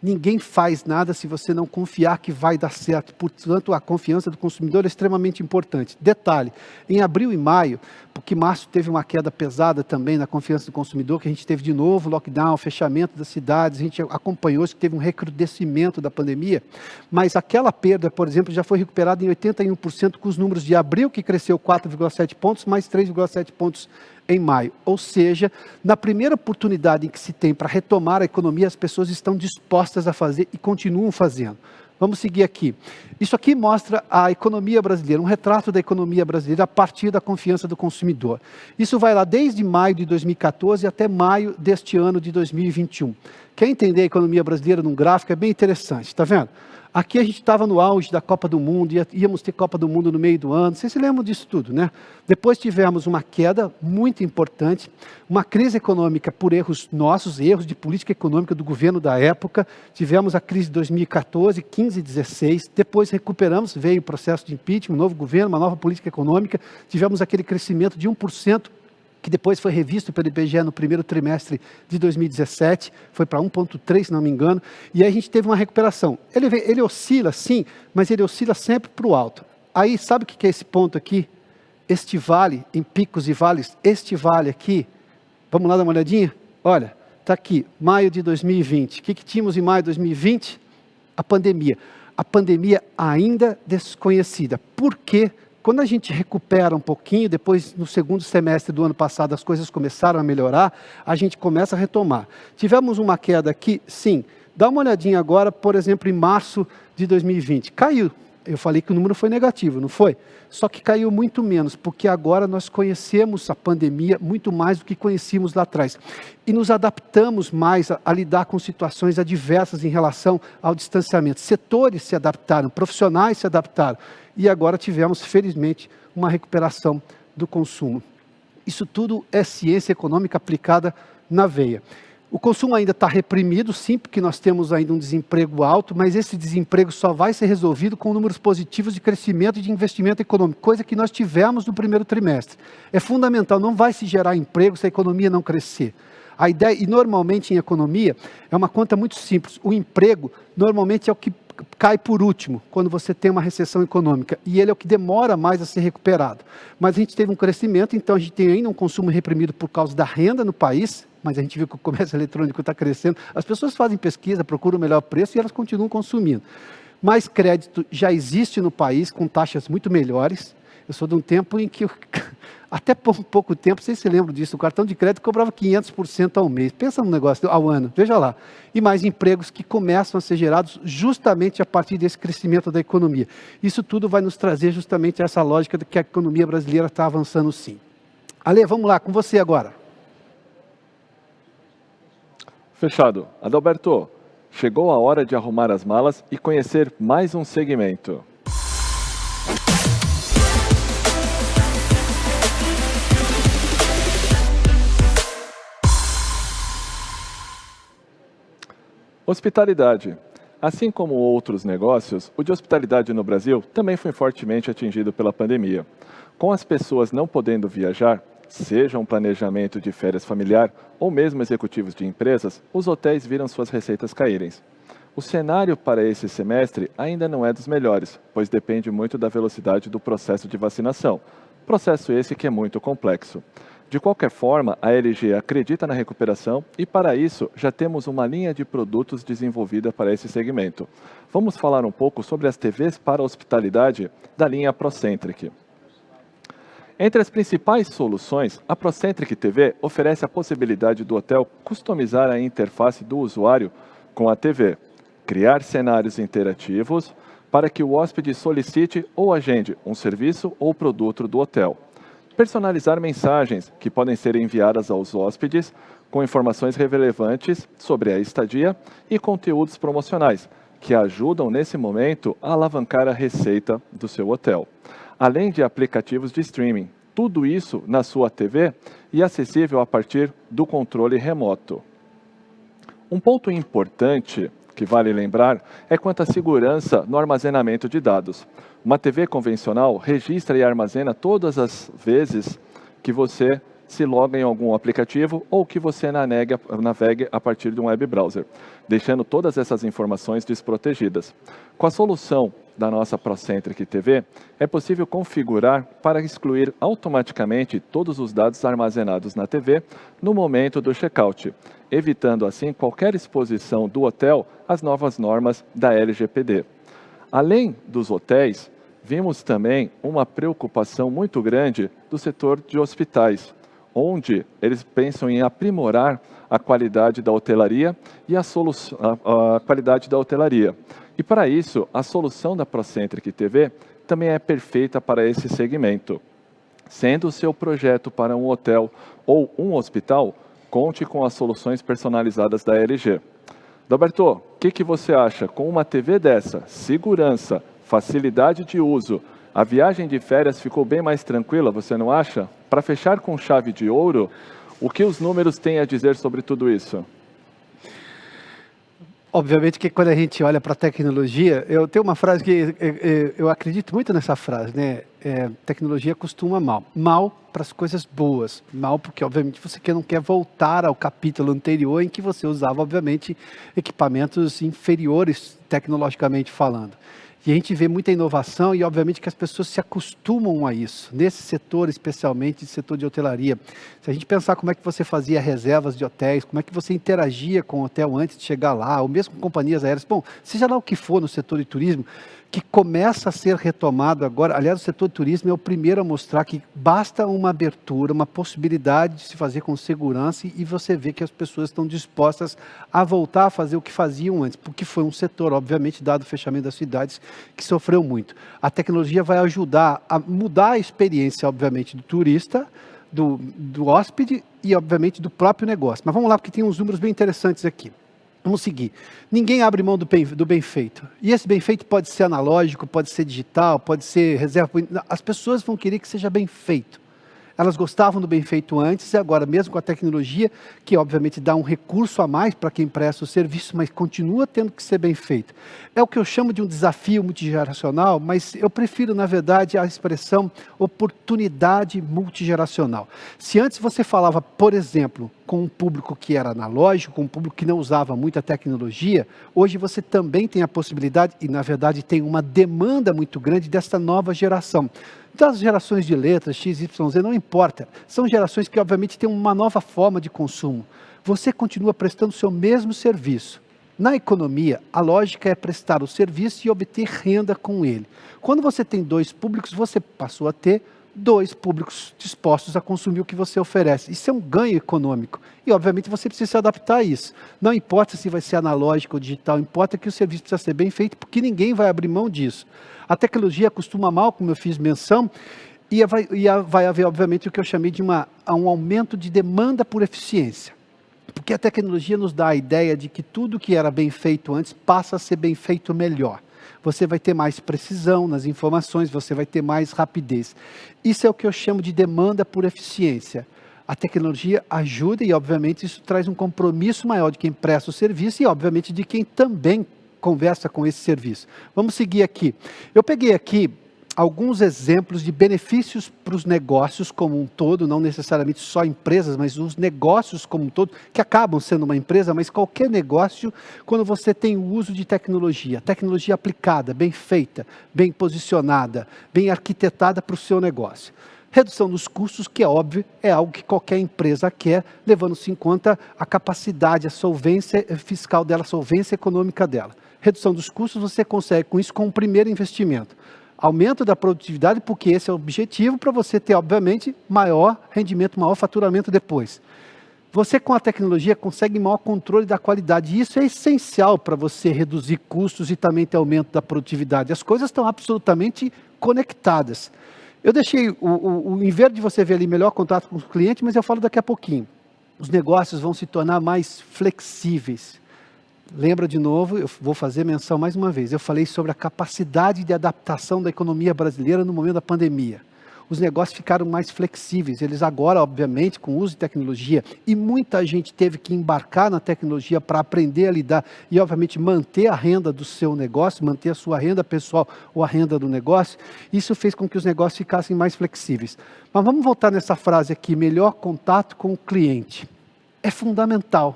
Ninguém faz nada se você não confiar que vai dar certo. Portanto, a confiança do consumidor é extremamente importante. Detalhe, em abril e maio, porque março teve uma queda pesada também na confiança do consumidor, que a gente teve de novo lockdown, fechamento das cidades, a gente acompanhou isso, que teve um recrudescimento da pandemia, mas aquela perda, por exemplo, já foi recuperada em 81% com os números de abril, que cresceu 4,7 pontos, mais 3,7 pontos em maio. Ou seja, na primeira oportunidade em que se tem para retomar a economia, as pessoas estão dispostas a fazer e continuam fazendo. Vamos seguir aqui. Isso aqui mostra a economia brasileira, um retrato da economia brasileira a partir da confiança do consumidor. Isso vai lá desde maio de 2014 até maio deste ano de 2021. Quer entender a economia brasileira num gráfico? É bem interessante, está vendo? Aqui a gente estava no auge da Copa do Mundo, íamos ter Copa do Mundo no meio do ano, vocês se lembram disso tudo, né? Depois tivemos uma queda muito importante, uma crise econômica por erros nossos, erros de política econômica do governo da época, tivemos a crise de 2014, 15 e 16, depois recuperamos, veio o processo de impeachment, um novo governo, uma nova política econômica, tivemos aquele crescimento de 1%, que depois foi revisto pelo IBGE no primeiro trimestre de 2017, foi para 1,3, se não me engano, e aí a gente teve uma recuperação. Ele oscila, sim, mas ele oscila sempre para o alto. Aí, sabe o que é esse ponto aqui? Este vale, em picos e vales, este vale aqui, vamos lá dar uma olhadinha? Olha, está aqui, maio de 2020. O que tínhamos em maio de 2020? A pandemia. A pandemia ainda desconhecida. Por quê? Quando a gente recupera um pouquinho, depois no segundo semestre do ano passado as coisas começaram a melhorar, a gente começa a retomar. Tivemos uma queda aqui, sim. Dá uma olhadinha agora, por exemplo, em março de 2020. Caiu. Eu falei que o número foi negativo, não foi? Só que caiu muito menos, porque agora nós conhecemos a pandemia muito mais do que conhecíamos lá atrás. E nos adaptamos mais a lidar com situações adversas em relação ao distanciamento. Setores se adaptaram, profissionais se adaptaram. E agora tivemos, felizmente, uma recuperação do consumo. Isso tudo é ciência econômica aplicada na veia. O consumo ainda está reprimido, sim, porque nós temos ainda um desemprego alto, mas esse desemprego só vai ser resolvido com números positivos de crescimento e de investimento econômico, coisa que nós tivemos no primeiro trimestre. É fundamental, não vai se gerar emprego se a economia não crescer. A ideia, e normalmente em economia, é uma conta muito simples. O emprego, normalmente, é o que cai por último, quando você tem uma recessão econômica, e ele é o que demora mais a ser recuperado. Mas a gente teve um crescimento, então a gente tem ainda um consumo reprimido por causa da renda no país, mas a gente viu que o comércio eletrônico está crescendo. As pessoas fazem pesquisa, procuram o melhor preço e elas continuam consumindo. Mais crédito já existe no país, com taxas muito melhores. Eu sou de um tempo em que, até pouco tempo, vocês se lembram disso, o cartão de crédito cobrava 500% ao mês. Pensa num negócio, ao ano, veja lá. E mais empregos que começam a ser gerados justamente a partir desse crescimento da economia. Isso tudo vai nos trazer justamente essa lógica de que a economia brasileira está avançando sim. Ale, vamos lá, com você agora. Fechado. Adalberto, chegou a hora de arrumar as malas e conhecer mais um segmento. Hospitalidade. Assim como outros negócios, o de hospitalidade no Brasil também foi fortemente atingido pela pandemia. Com as pessoas não podendo viajar, seja um planejamento de férias familiar ou mesmo executivos de empresas, os hotéis viram suas receitas caírem. O cenário para esse semestre ainda não é dos melhores, pois depende muito da velocidade do processo de vacinação. Processo esse que é muito complexo. De qualquer forma, a LG acredita na recuperação e, para isso, já temos uma linha de produtos desenvolvida para esse segmento. Vamos falar um pouco sobre as TVs para hospitalidade da linha Procentric. Entre as principais soluções, a Procentric TV oferece a possibilidade do hotel customizar a interface do usuário com a TV, criar cenários interativos para que o hóspede solicite ou agende um serviço ou produto do hotel. Personalizar mensagens que podem ser enviadas aos hóspedes com informações relevantes sobre a estadia e conteúdos promocionais que ajudam nesse momento a alavancar a receita do seu hotel. Além de aplicativos de streaming, tudo isso na sua TV e acessível a partir do controle remoto. Um ponto importante que vale lembrar é quanto à segurança no armazenamento de dados. Uma TV convencional registra e armazena todas as vezes que você se loga em algum aplicativo ou que você navegue a partir de um web browser, deixando todas essas informações desprotegidas. Com a solução da nossa Procentric TV, é possível configurar para excluir automaticamente todos os dados armazenados na TV no momento do checkout, evitando assim qualquer exposição do hotel às novas normas da LGPD. Além dos hotéis, vimos também uma preocupação muito grande do setor de hospitais, onde eles pensam em aprimorar a qualidade da hotelaria e a qualidade da hotelaria. E para isso, a solução da Procentric TV também é perfeita para esse segmento. Sendo o seu projeto para um hotel ou um hospital, conte com as soluções personalizadas da LG. Roberto, o que você acha? Com uma TV dessa, segurança, facilidade de uso, a viagem de férias ficou bem mais tranquila, você não acha? Para fechar com chave de ouro, o que os números têm a dizer sobre tudo isso? Obviamente que quando a gente olha para a tecnologia, eu tenho uma frase que eu acredito muito nessa frase, né? Tecnologia costuma mal. Mal para as coisas boas. Mal porque, obviamente, você não quer voltar ao capítulo anterior em que você usava, obviamente, equipamentos inferiores tecnologicamente falando. E a gente vê muita inovação e, obviamente, que as pessoas se acostumam a isso, nesse setor, especialmente, setor de hotelaria. Se a gente pensar como é que você fazia reservas de hotéis, como é que você interagia com o hotel antes de chegar lá, ou mesmo com companhias aéreas, bom, seja lá o que for no setor de turismo, que começa a ser retomado agora. Aliás, o setor de turismo é o primeiro a mostrar que basta uma abertura, uma possibilidade de se fazer com segurança e você vê que as pessoas estão dispostas a voltar a fazer o que faziam antes, porque foi um setor, obviamente, dado o fechamento das cidades, que sofreu muito. A tecnologia vai ajudar a mudar a experiência, obviamente, do turista, do hóspede e, obviamente, do próprio negócio. Mas vamos lá, porque tem uns números bem interessantes aqui. Vamos seguir. Ninguém abre mão do bem feito. E esse bem feito pode ser analógico, pode ser digital, pode ser reserva. As pessoas vão querer que seja bem feito. Elas gostavam do bem feito antes e agora, mesmo com a tecnologia, que obviamente dá um recurso a mais para quem presta o serviço, mas continua tendo que ser bem feito. É o que eu chamo de um desafio multigeracional, mas eu prefiro, na verdade, a expressão oportunidade multigeracional. Se antes você falava, por exemplo, com um público que era analógico, com um público que não usava muita tecnologia, hoje você também tem a possibilidade, e na verdade tem uma demanda muito grande dessa nova geração. Das gerações de letras, X, Y, Z, não importa. São gerações que, obviamente, têm uma nova forma de consumo. Você continua prestando o seu mesmo serviço. Na economia, a lógica é prestar o serviço e obter renda com ele. Quando você tem dois públicos, você passou a ter dois públicos dispostos a consumir o que você oferece. Isso é um ganho econômico. E, obviamente, você precisa se adaptar a isso. Não importa se vai ser analógico ou digital, importa que o serviço precisa ser bem feito, porque ninguém vai abrir mão disso. A tecnologia costuma mal, como eu fiz menção, e vai haver, obviamente, o que eu chamei de um aumento de demanda por eficiência. Porque a tecnologia nos dá a ideia de que tudo que era bem feito antes passa a ser bem feito melhor. Você vai ter mais precisão nas informações, você vai ter mais rapidez. Isso é o que eu chamo de demanda por eficiência. A tecnologia ajuda e, obviamente, isso traz um compromisso maior de quem presta o serviço e, obviamente, de quem também conversa com esse serviço. Vamos seguir aqui. Eu peguei aqui alguns exemplos de benefícios para os negócios como um todo, não necessariamente só empresas, mas os negócios como um todo, que acabam sendo uma empresa, mas qualquer negócio, quando você tem o uso de tecnologia aplicada, bem feita, bem posicionada, bem arquitetada para o seu negócio. Redução dos custos, que é óbvio, é algo que qualquer empresa quer, levando-se em conta a capacidade, a solvência fiscal dela, a solvência econômica dela. Redução dos custos, você consegue com isso com um primeiro investimento. Aumento da produtividade, porque esse é o objetivo para você ter, obviamente, maior rendimento, maior faturamento depois. Você com a tecnologia consegue maior controle da qualidade, e isso é essencial para você reduzir custos e também ter aumento da produtividade. As coisas estão absolutamente conectadas. Eu deixei em verde de você ver ali melhor contato com o cliente, mas eu falo daqui a pouquinho. Os negócios vão se tornar mais flexíveis. Lembra de novo, eu vou fazer menção mais uma vez, eu falei sobre a capacidade de adaptação da economia brasileira no momento da pandemia. Os negócios ficaram mais flexíveis, eles agora, obviamente, com o uso de tecnologia, e muita gente teve que embarcar na tecnologia para aprender a lidar e, obviamente, manter a renda do seu negócio, manter a sua renda pessoal ou a renda do negócio, isso fez com que os negócios ficassem mais flexíveis. Mas vamos voltar nessa frase aqui, melhor contato com o cliente. É fundamental.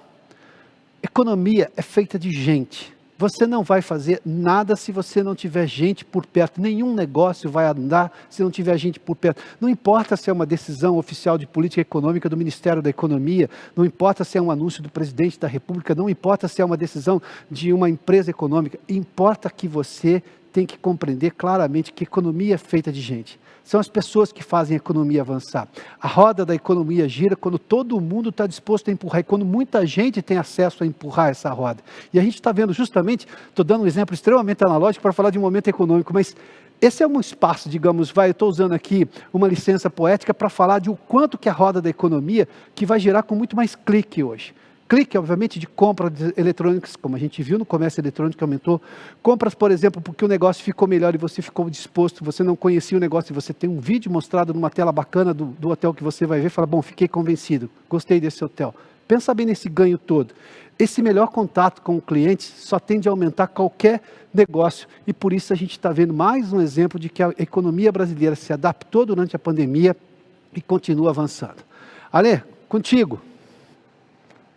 Economia é feita de gente. Você não vai fazer nada se você não tiver gente por perto. Nenhum negócio vai andar se não tiver gente por perto. Não importa se é uma decisão oficial de política econômica do Ministério da Economia, não importa se é um anúncio do presidente da República, não importa se é uma decisão de uma empresa econômica. Importa que você tem que compreender claramente que economia é feita de gente. São as pessoas que fazem a economia avançar. A roda da economia gira quando todo mundo está disposto a empurrar, e quando muita gente tem acesso a empurrar essa roda. E a gente está vendo justamente, estou dando um exemplo extremamente analógico para falar de um momento econômico, mas esse é um espaço, digamos, eu estou usando aqui uma licença poética para falar de o quanto que a roda da economia, que vai girar com muito mais clique hoje. Clique, obviamente, de compras eletrônicas, como a gente viu no comércio eletrônico, aumentou. Compras, por exemplo, porque o negócio ficou melhor e você ficou disposto, você não conhecia o negócio e você tem um vídeo mostrado numa tela bacana do hotel que você vai ver e fala, bom, fiquei convencido, gostei desse hotel. Pensa bem nesse ganho todo. Esse melhor contato com o cliente só tende a aumentar qualquer negócio e por isso a gente está vendo mais um exemplo de que a economia brasileira se adaptou durante a pandemia e continua avançando. Ale, contigo.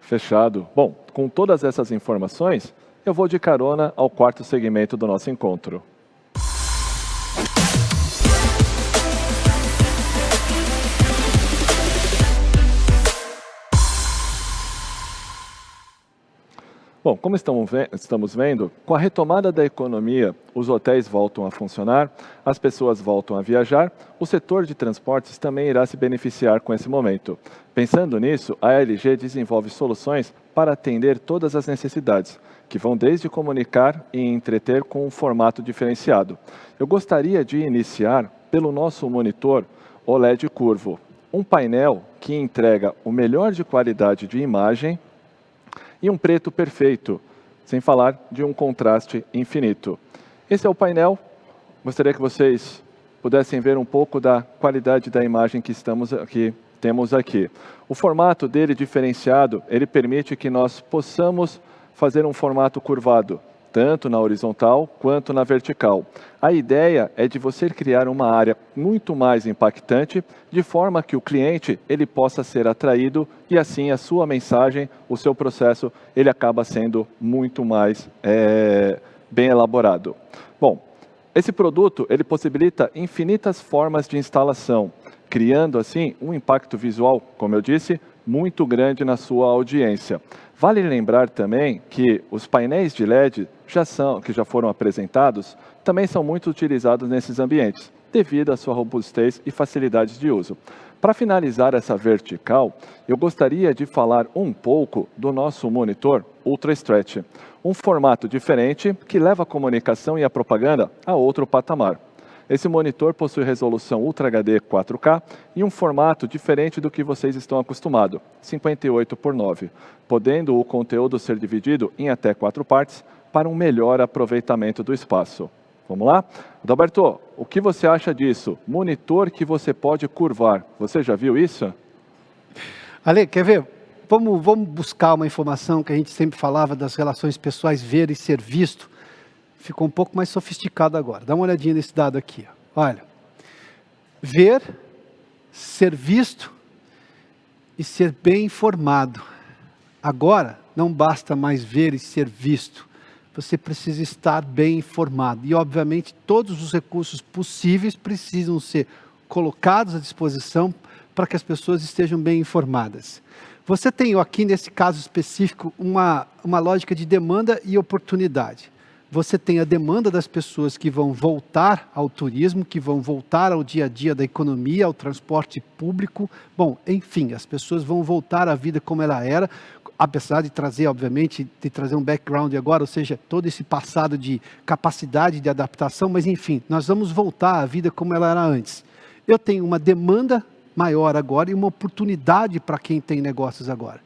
Fechado. Bom, com todas essas informações, eu vou de carona ao quarto segmento do nosso encontro. Bom, como estamos vendo, com a retomada da economia, os hotéis voltam a funcionar, as pessoas voltam a viajar, o setor de transportes também irá se beneficiar com esse momento. Pensando nisso, a ALG desenvolve soluções para atender todas as necessidades, que vão desde comunicar e entreter com um formato diferenciado. Eu gostaria de iniciar pelo nosso monitor OLED Curvo, um painel que entrega o melhor de qualidade de imagem e um preto perfeito, sem falar de um contraste infinito. Esse é o painel. Gostaria que vocês pudessem ver um pouco da qualidade da imagem que temos aqui. O formato dele diferenciado, ele permite que nós possamos fazer um formato curvado, tanto na horizontal quanto na vertical. A ideia é de você criar uma área muito mais impactante, de forma que o cliente ele possa ser atraído e assim a sua mensagem, o seu processo, ele acaba sendo muito mais bem elaborado. Bom, esse produto ele possibilita infinitas formas de instalação, criando assim um impacto visual, como eu disse, muito grande na sua audiência. Vale lembrar também que os painéis de LED que já foram apresentados, também são muito utilizados nesses ambientes, devido à sua robustez e facilidade de uso. Para finalizar essa vertical, eu gostaria de falar um pouco do nosso monitor Ultra Stretch, um formato diferente que leva a comunicação e a propaganda a outro patamar. Esse monitor possui resolução Ultra HD 4K e um formato diferente do que vocês estão acostumados, 58:9, podendo o conteúdo ser dividido em até 4 partes para um melhor aproveitamento do espaço. Vamos lá? Adalberto, o que você acha disso? Monitor que você pode curvar. Você já viu isso? Ale, quer ver? Vamos buscar uma informação que a gente sempre falava das relações pessoais, ver e ser visto. Ficou um pouco mais sofisticado agora. Dá uma olhadinha nesse dado aqui. Olha, ver, ser visto e ser bem informado. Agora, não basta mais ver e ser visto. Você precisa estar bem informado. E, obviamente, todos os recursos possíveis precisam ser colocados à disposição para que as pessoas estejam bem informadas. Você tem aqui, nesse caso específico, uma lógica de demanda e oportunidade. Você tem a demanda das pessoas que vão voltar ao turismo, que vão voltar ao dia a dia da economia, ao transporte público. Bom, enfim, as pessoas vão voltar à vida como ela era, apesar de trazer, obviamente, de trazer um background agora, ou seja, todo esse passado de capacidade de adaptação, mas enfim, nós vamos voltar à vida como ela era antes. Eu tenho uma demanda maior agora e uma oportunidade para quem tem negócios agora.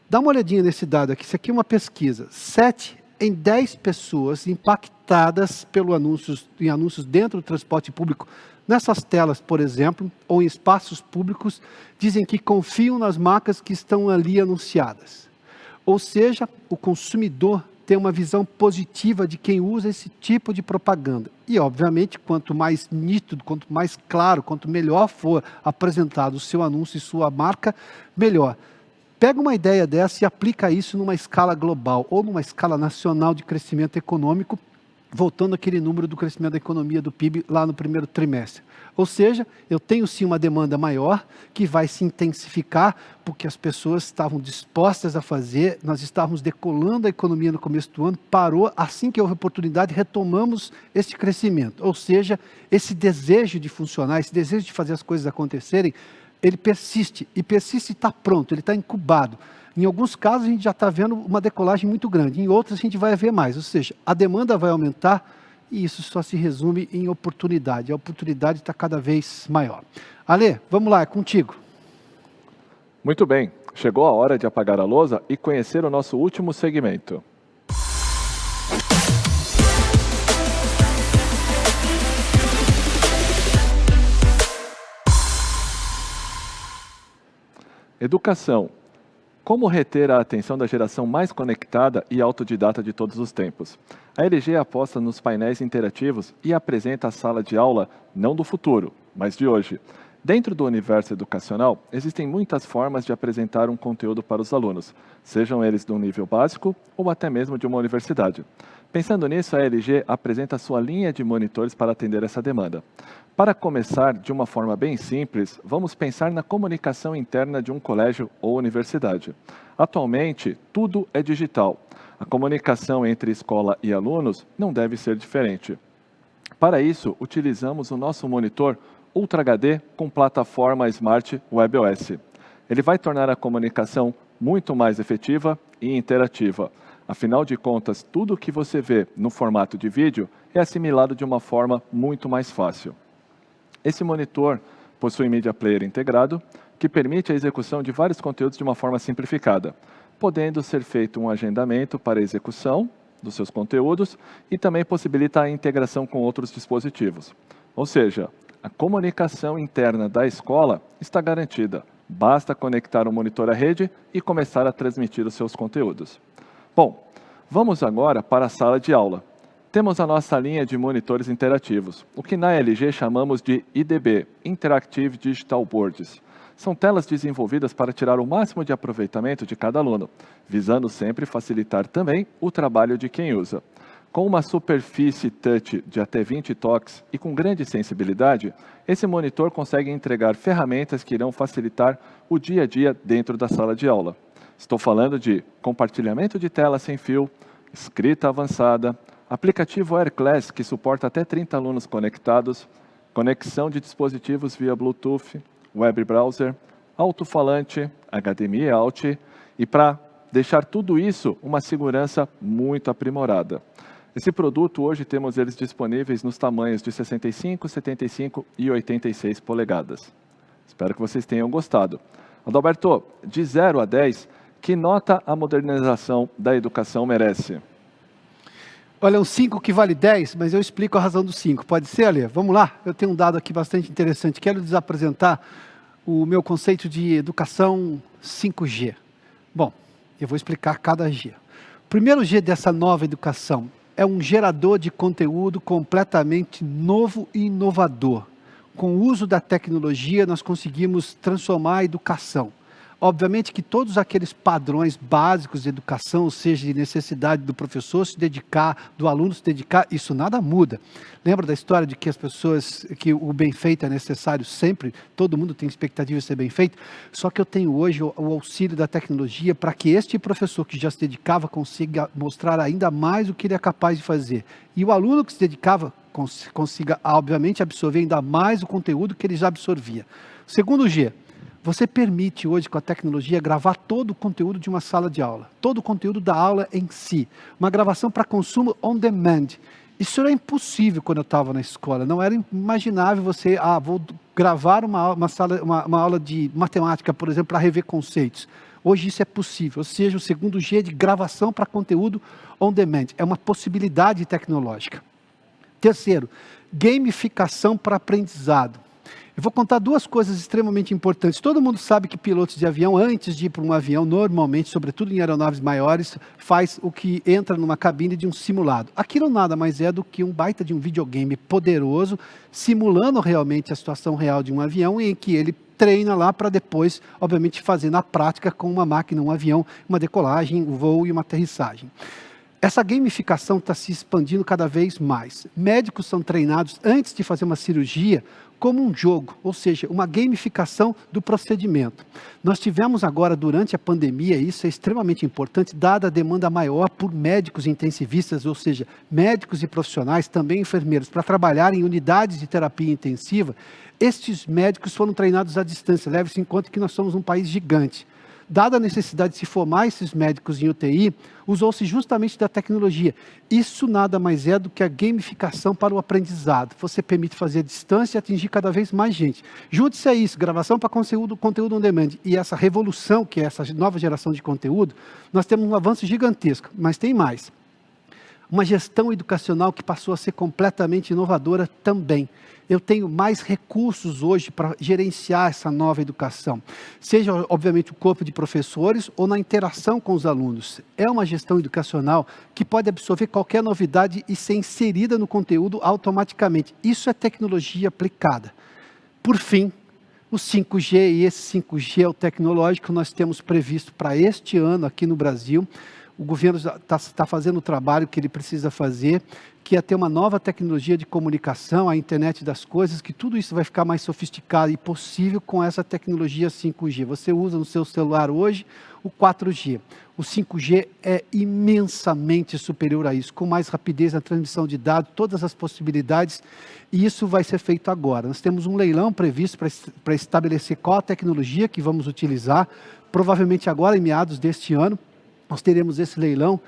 Dá uma olhadinha nesse dado aqui, isso aqui é uma pesquisa. 7 em 10 pessoas impactadas em anúncios dentro do transporte público, nessas telas, por exemplo, ou em espaços públicos, dizem que confiam nas marcas que estão ali anunciadas. Ou seja, o consumidor tem uma visão positiva de quem usa esse tipo de propaganda. E, obviamente, quanto mais nítido, quanto mais claro, quanto melhor for apresentado o seu anúncio e sua marca, melhor. Pega uma ideia dessa e aplica isso numa escala global ou numa escala nacional de crescimento econômico, voltando àquele número do crescimento da economia do PIB lá no primeiro trimestre. Ou seja, eu tenho sim uma demanda maior que vai se intensificar porque as pessoas estavam dispostas a fazer, nós estávamos decolando a economia no começo do ano, parou, assim que houve oportunidade, retomamos esse crescimento. Ou seja, esse desejo de funcionar, esse desejo de fazer as coisas acontecerem, ele persiste e está pronto, ele está incubado. Em alguns casos a gente já está vendo uma decolagem muito grande, em outros a gente vai ver mais, ou seja, a demanda vai aumentar e isso só se resume em oportunidade. A oportunidade está cada vez maior. Ale, vamos lá, é contigo. Muito bem, chegou a hora de apagar a lousa e conhecer o nosso último segmento. Educação. Como reter a atenção da geração mais conectada e autodidata de todos os tempos? A LG aposta nos painéis interativos e apresenta a sala de aula não do futuro, mas de hoje. Dentro do universo educacional, existem muitas formas de apresentar um conteúdo para os alunos, sejam eles de um nível básico ou até mesmo de uma universidade. Pensando nisso, a LG apresenta sua linha de monitores para atender essa demanda. Para começar de uma forma bem simples, vamos pensar na comunicação interna de um colégio ou universidade. Atualmente, tudo é digital. A comunicação entre escola e alunos não deve ser diferente. Para isso, utilizamos o nosso monitor Ultra HD com plataforma Smart WebOS. Ele vai tornar a comunicação muito mais efetiva e interativa. Afinal de contas, tudo o que você vê no formato de vídeo é assimilado de uma forma muito mais fácil. Esse monitor possui Media Player integrado, que permite a execução de vários conteúdos de uma forma simplificada, podendo ser feito um agendamento para a execução dos seus conteúdos e também possibilita a integração com outros dispositivos. Ou seja, a comunicação interna da escola está garantida. Basta conectar o monitor à rede e começar a transmitir os seus conteúdos. Bom, vamos agora para a sala de aula. Temos a nossa linha de monitores interativos, o que na LG chamamos de IDB, Interactive Digital Boards. São telas desenvolvidas para tirar o máximo de aproveitamento de cada aluno, visando sempre facilitar também o trabalho de quem usa. Com uma superfície touch de até 20 toques e com grande sensibilidade, esse monitor consegue entregar ferramentas que irão facilitar o dia a dia dentro da sala de aula. Estou falando de compartilhamento de tela sem fio, escrita avançada, aplicativo AirClass, que suporta até 30 alunos conectados, conexão de dispositivos via Bluetooth, web browser, alto-falante, HDMI Out e para deixar tudo isso uma segurança muito aprimorada. Esse produto, hoje temos eles disponíveis nos tamanhos de 65, 75 e 86 polegadas. Espero que vocês tenham gostado. Adalberto, de 0 a 10, que nota a modernização da educação merece? Olha, um 5 que vale 10, mas eu explico a razão do 5. Pode ser, Ale? Vamos lá? Eu tenho um dado aqui bastante interessante. Quero lhes apresentar o meu conceito de educação 5G. Bom, eu vou explicar cada G. O primeiro G dessa nova educação é um gerador de conteúdo completamente novo e inovador. Com o uso da tecnologia, nós conseguimos transformar a educação. Obviamente que todos aqueles padrões básicos de educação, ou seja, de necessidade do professor se dedicar, do aluno se dedicar, isso nada muda. Lembra da história de que que o bem feito é necessário sempre? Todo mundo tem expectativa de ser bem feito. Só que eu tenho hoje o auxílio da tecnologia para que este professor que já se dedicava consiga mostrar ainda mais o que ele é capaz de fazer. E o aluno que se dedicava consiga, obviamente, absorver ainda mais o conteúdo que ele já absorvia. Segundo G, você permite hoje com a tecnologia gravar todo o conteúdo de uma sala de aula, todo o conteúdo da aula em si, uma gravação para consumo on demand. Isso era impossível quando eu estava na escola, não era imaginável você, vou gravar uma aula de matemática, por exemplo, para rever conceitos. Hoje isso é possível, ou seja, o segundo G de gravação para conteúdo on demand, é uma possibilidade tecnológica. Terceiro, gamificação para aprendizado. Eu vou contar duas coisas extremamente importantes. Todo mundo sabe que pilotos de avião, antes de ir para um avião, normalmente, sobretudo em aeronaves maiores, faz o que entra numa cabine de um simulado. Aquilo nada mais é do que um baita de um videogame poderoso, simulando realmente a situação real de um avião, em que ele treina lá para depois, obviamente, fazer na prática com uma máquina, um avião, uma decolagem, um voo e uma aterrissagem. Essa gamificação está se expandindo cada vez mais. Médicos são treinados antes de fazer uma cirurgia como um jogo, ou seja, uma gamificação do procedimento. Nós tivemos agora, durante a pandemia, isso é extremamente importante, dada a demanda maior por médicos intensivistas, ou seja, médicos e profissionais, também enfermeiros, para trabalhar em unidades de terapia intensiva. Estes médicos foram treinados à distância, leve-se em conta que nós somos um país gigante. Dada a necessidade de se formar esses médicos em UTI, usou-se justamente da tecnologia. Isso nada mais é do que a gamificação para o aprendizado. Você permite fazer a distância e atingir cada vez mais gente. Junte-se a isso, gravação para conteúdo on demand e essa revolução, que é essa nova geração de conteúdo, nós temos um avanço gigantesco, mas tem mais. Uma gestão educacional que passou a ser completamente inovadora também. Eu tenho mais recursos hoje para gerenciar essa nova educação. Seja, obviamente, o corpo de professores ou na interação com os alunos. É uma gestão educacional que pode absorver qualquer novidade e ser inserida no conteúdo automaticamente. Isso é tecnologia aplicada. Por fim, o 5G, e esse 5G é o tecnológico que nós temos previsto para este ano aqui no Brasil. O governo está fazendo o trabalho que ele precisa fazer, que é ter uma nova tecnologia de comunicação, a internet das coisas, que tudo isso vai ficar mais sofisticado e possível com essa tecnologia 5G. Você usa no seu celular hoje o 4G. O 5G é imensamente superior a isso, com mais rapidez na transmissão de dados, todas as possibilidades, e isso vai ser feito agora. Nós temos um leilão previsto para estabelecer qual a tecnologia que vamos utilizar, provavelmente agora em meados deste ano. Nós teremos esse leilão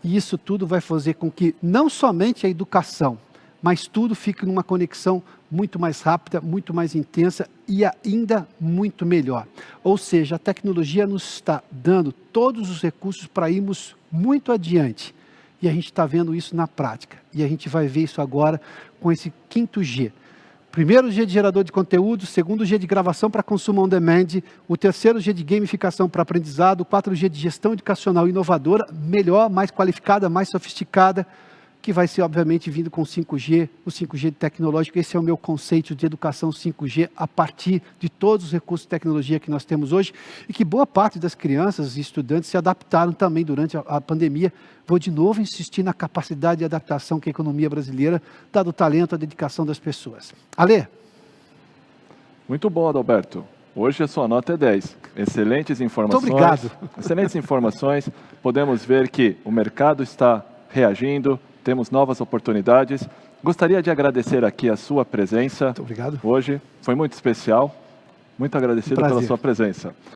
e isso tudo vai fazer com que não somente a educação, mas tudo fique numa conexão muito mais rápida, muito mais intensa e ainda muito melhor. Ou seja, a tecnologia nos está dando todos os recursos para irmos muito adiante. E a gente está vendo isso na prática. E a gente vai ver isso agora com esse 5G. Primeiro G de gerador de conteúdo, segundo G de gravação para consumo on demand, o terceiro G de gamificação para aprendizado, o 4G de gestão educacional inovadora, melhor, mais qualificada, mais sofisticada, que vai ser, obviamente, vindo com 5G, o 5G tecnológico. Esse é o meu conceito de educação 5G, a partir de todos os recursos de tecnologia que nós temos hoje, e que boa parte das crianças e estudantes se adaptaram também durante a pandemia. Vou de novo insistir na capacidade de adaptação que a economia brasileira dá do talento, a dedicação das pessoas. Alê? Muito bom, Adalberto. Hoje a sua nota é 10. Excelentes informações. Muito obrigado. Excelentes informações. Podemos ver que o mercado está reagindo, temos novas oportunidades. Gostaria de agradecer aqui a sua presença. Muito obrigado. Hoje foi muito especial. Muito agradecido pela sua presença.